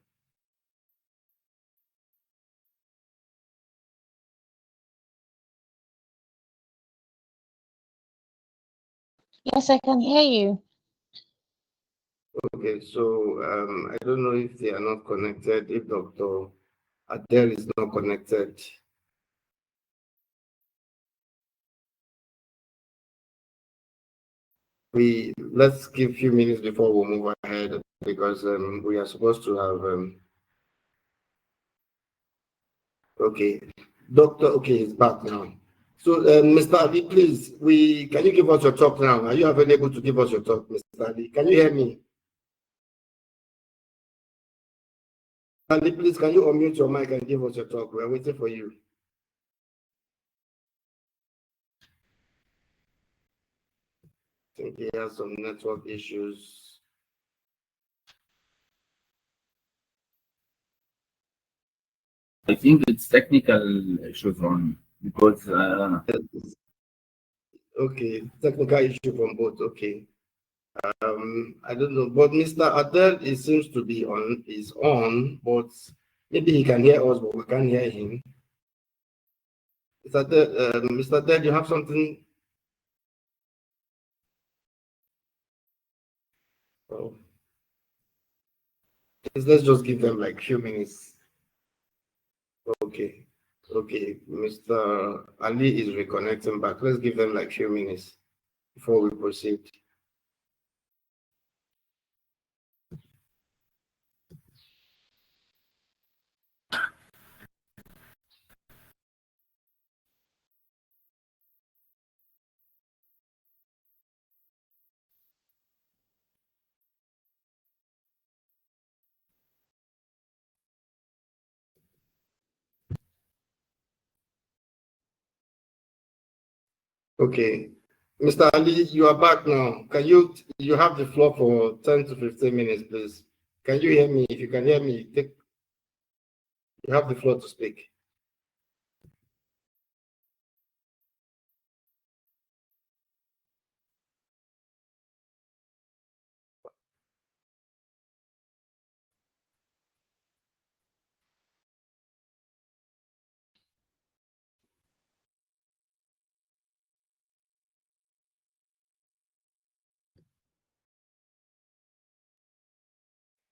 Speaker 7: Yes, I can hear you.
Speaker 1: Okay, so I don't know if they are not connected, if Dr. Adele is not connected. Let's give a few minutes before we move ahead because we are supposed to have okay, Doctor. Okay, he's back now. So, Mr. Ali, please, can you give us your talk now? Are you available to give us your talk, Mr. Ali? Can you hear me? Ali, please, can you unmute your mic and give us your talk? We're waiting for you. I think he has some network issues.
Speaker 5: I think it's technical issues on because
Speaker 1: Okay, technical issue from both. Okay. I don't know, but Mr. Adele, it seems to be on, but maybe he can hear us, but we can't hear him. Mr. Adele, you have something? Oh. Let's just give them like a few minutes. Okay. Okay, Mr. Ali is reconnecting back. Let's give them like a few minutes before we proceed. Okay, Mr. Ali, you are back now. Can you have the floor for 10 to 15 minutes, please? Can you hear me? If you can hear me, you have the floor to speak.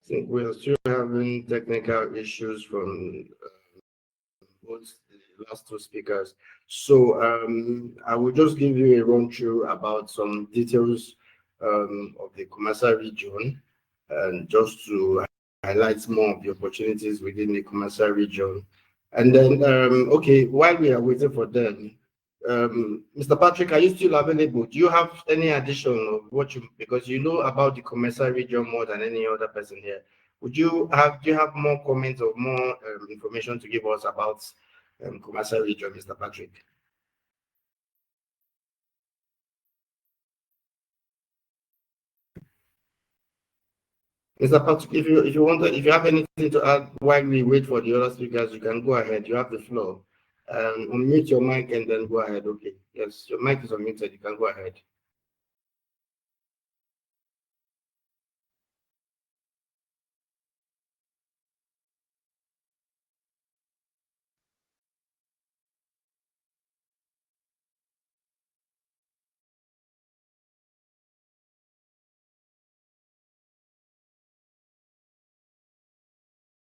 Speaker 1: I think we are still having technical issues from both the last two speakers. So I will just give you a run through about some details of the COMESA region, and just to highlight more of the opportunities within the COMESA region. And then, okay, while we are waiting for them, Mr. Patrick, are you still available? Do you have any addition of what because you know about the COMESA region more than any other person here? Do you have more comments or more information to give us about COMESA region, Mr. Patrick? Mr. Patrick, if you have anything to add while we wait for the other speakers, you can go ahead. You have the floor. Unmute your mic and then go ahead. Okay. Yes, your mic is unmuted. You can go ahead.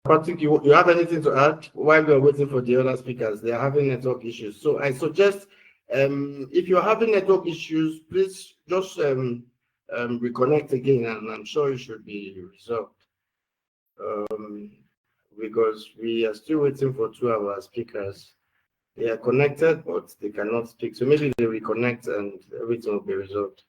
Speaker 1: Patrick, you have anything to add while we're waiting for the other speakers? They are having network issues. So I suggest if you're having network issues, please just reconnect again, and I'm sure it should be resolved. Because we are still waiting for 2 of our speakers. They are connected, but they cannot speak. So maybe they reconnect and everything will be resolved.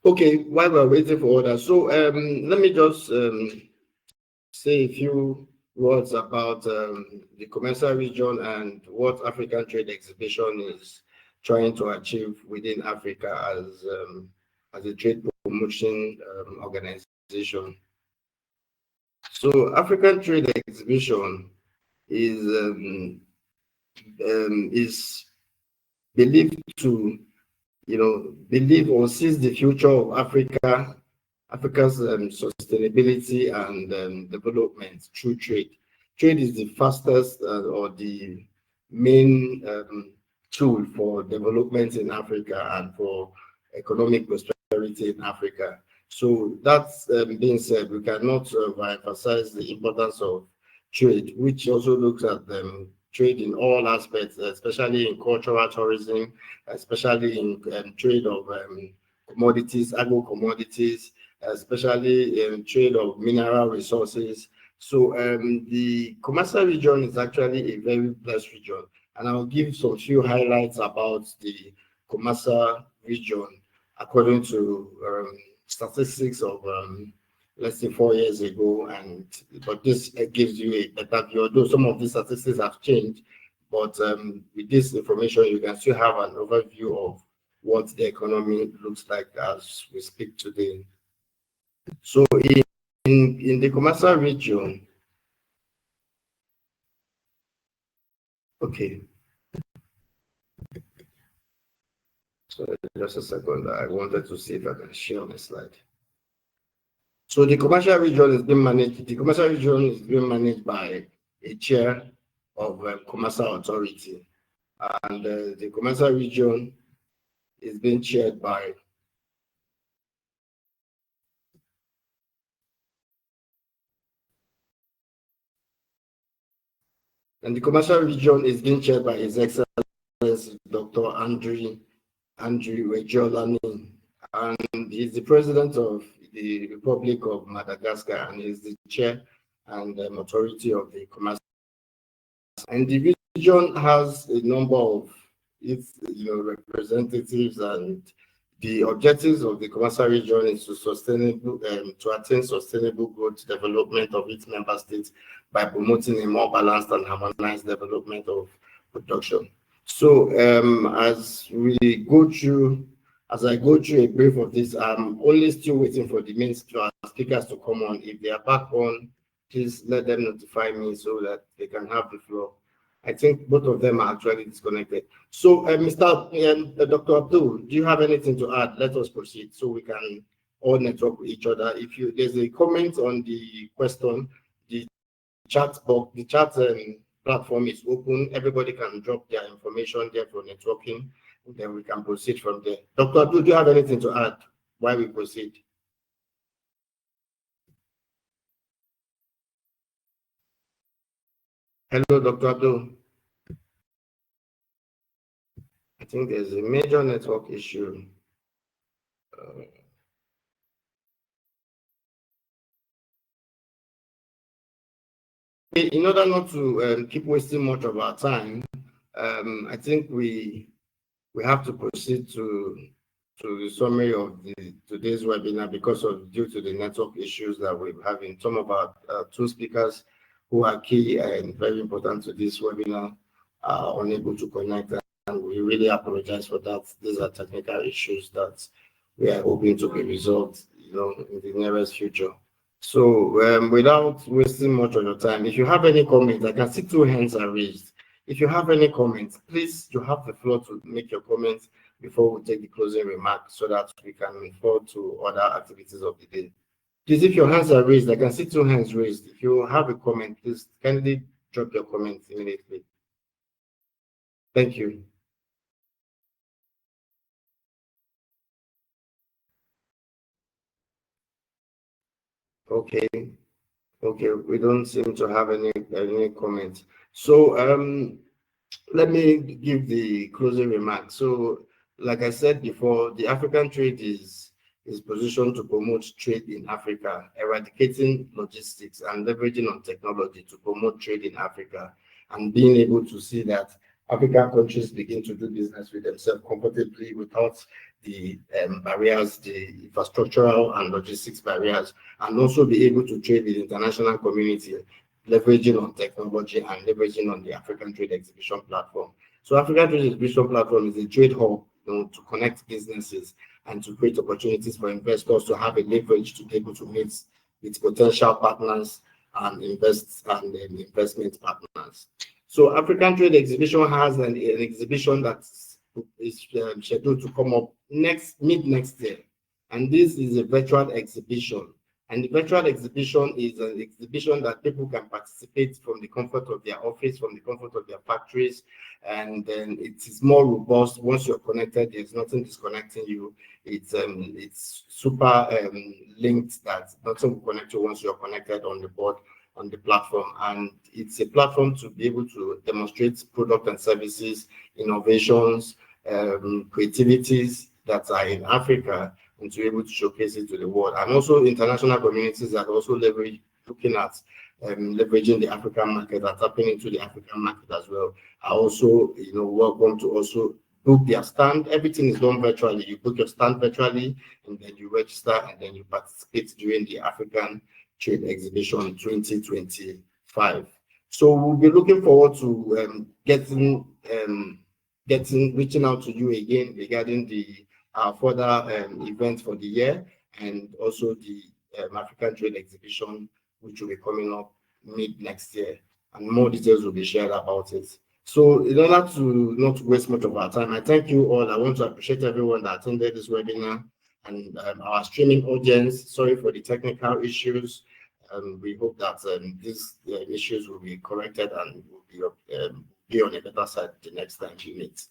Speaker 1: Okay, while we're waiting for others, so let me just say a few words about the COMESA region and what African Trade Exhibition is trying to achieve within Africa as a trade promotion organization. So African Trade Exhibition is believed to, believe or sees the future of Africa's sustainability and development through trade. Trade is the fastest or the main tool for development in Africa and for economic prosperity in Africa. So that's being said, we cannot emphasize the importance of trade, which also looks at trade in all aspects, especially in cultural tourism, especially in trade of commodities, agro commodities, especially in trade of mineral resources. So the COMESA region is actually a very blessed region, and I'll give some few highlights about the COMESA region according to statistics of let's say 4 years ago, but this gives you a better view. Although some of these statistics have changed, but with this information, you can still have an overview of what the economy looks like as we speak today. So in the COMESA region, okay. So just a second, I wanted to see if I can share on the slide. So the commercial region is being managed. The commercial region is being managed by a chair of COMESA authority, and the commercial region is being chaired by His Excellency Dr. Andrew Wejolani, and he's the president of the Republic of Madagascar, and he's the chair and authority of the COMESA. And the region has a number of its representatives, and the objectives of the COMESA region is to attain sustainable growth development of its member states by promoting a more balanced and harmonized development of production. So as I go through a brief of this, I'm only still waiting for the main speakers to come on. If they are back on, please let them notify me so that they can have the floor. I think both of them are actually disconnected. So, Dr. Abdul, do you have anything to add? Let us proceed so we can all network with each other. If there's a comment on the question, the chat box, the chat platform is open. Everybody can drop their information there for networking, and then we can proceed from there. Dr. Abdul, do you have anything to add while we proceed? Hello, Dr. Abdul. I think there's a major network issue. In order not to keep wasting much of our time, I think we have to proceed to the summary of today's webinar due to the network issues that we're having. Some of our two speakers who are key and very important to this webinar are unable to connect, and we really apologize for that. These are technical issues that we are hoping to be resolved, in the nearest future. So without wasting much of your time, if you have any comments, I can see 2 hands are raised. If you have any comments, please, you have the floor to make your comments before we take the closing remarks so that we can move forward to other activities of the day. Please, if your hands are raised, I can see 2 hands raised. If you have a comment, please kindly drop your comments immediately. Thank you. Okay, we don't seem to have any comments. So let me give the closing remarks. So, like I said before, the African trade is positioned to promote trade in Africa, eradicating logistics and leveraging on technology to promote trade in Africa, and being able to see that African countries begin to do business with themselves comfortably without the barriers, the infrastructural and logistics barriers, and also be able to trade with the international community, leveraging on technology and leveraging on the African Trade Exhibition platform. So African Trade Exhibition platform is a trade hub, to connect businesses and to create opportunities for investors to have a leverage to be able to meet with potential partners and investment partners. So African Trade Exhibition has an exhibition that is scheduled to come up mid next year, and this is a virtual exhibition. And the virtual exhibition is an exhibition that people can participate from the comfort of their office, from the comfort of their factories, and then it is more robust. Once you're connected, there's nothing disconnecting you. It's super linked, that nothing will connect you once you're connected on the board, on the platform. And it's a platform to be able to demonstrate product and services, innovations, creativities that are in Africa, and to be able to showcase it to the world. And also international communities that also looking at leveraging the African market and tapping into the African market as well, are also welcome to also book their stand. Everything is done virtually. You book your stand virtually, and then you register, and then you participate during the African Trade Exhibition 2025. So we'll be looking forward to reaching out to you again regarding the further events for the year, and also the African Trade Exhibition, which will be coming up mid next year, and more details will be shared about it. So in order to not waste much of our time, I thank you all. I want to appreciate everyone that attended this webinar, and our streaming audience. Sorry for the technical issues. We hope that these issues will be corrected and will be on a better side the next time we meet.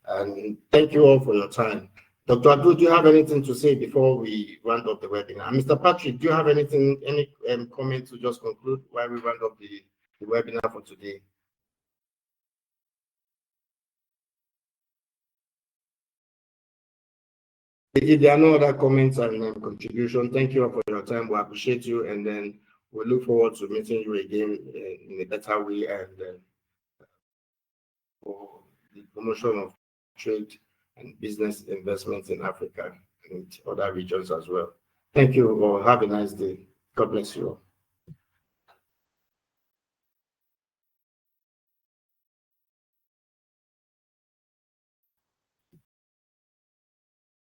Speaker 1: And thank you all for your time. Dr. Abdul, do you have anything to say before we round up the webinar? And Mr. Patrick, do you have any comment to just conclude while we round up the webinar for today? If there are no other comments and contribution, thank you all for your time. We appreciate you, and then we look forward to meeting you again in a better way, and for the promotion of trade and business investments in Africa and other regions as well. Thank you all. Have a nice day. God bless you all.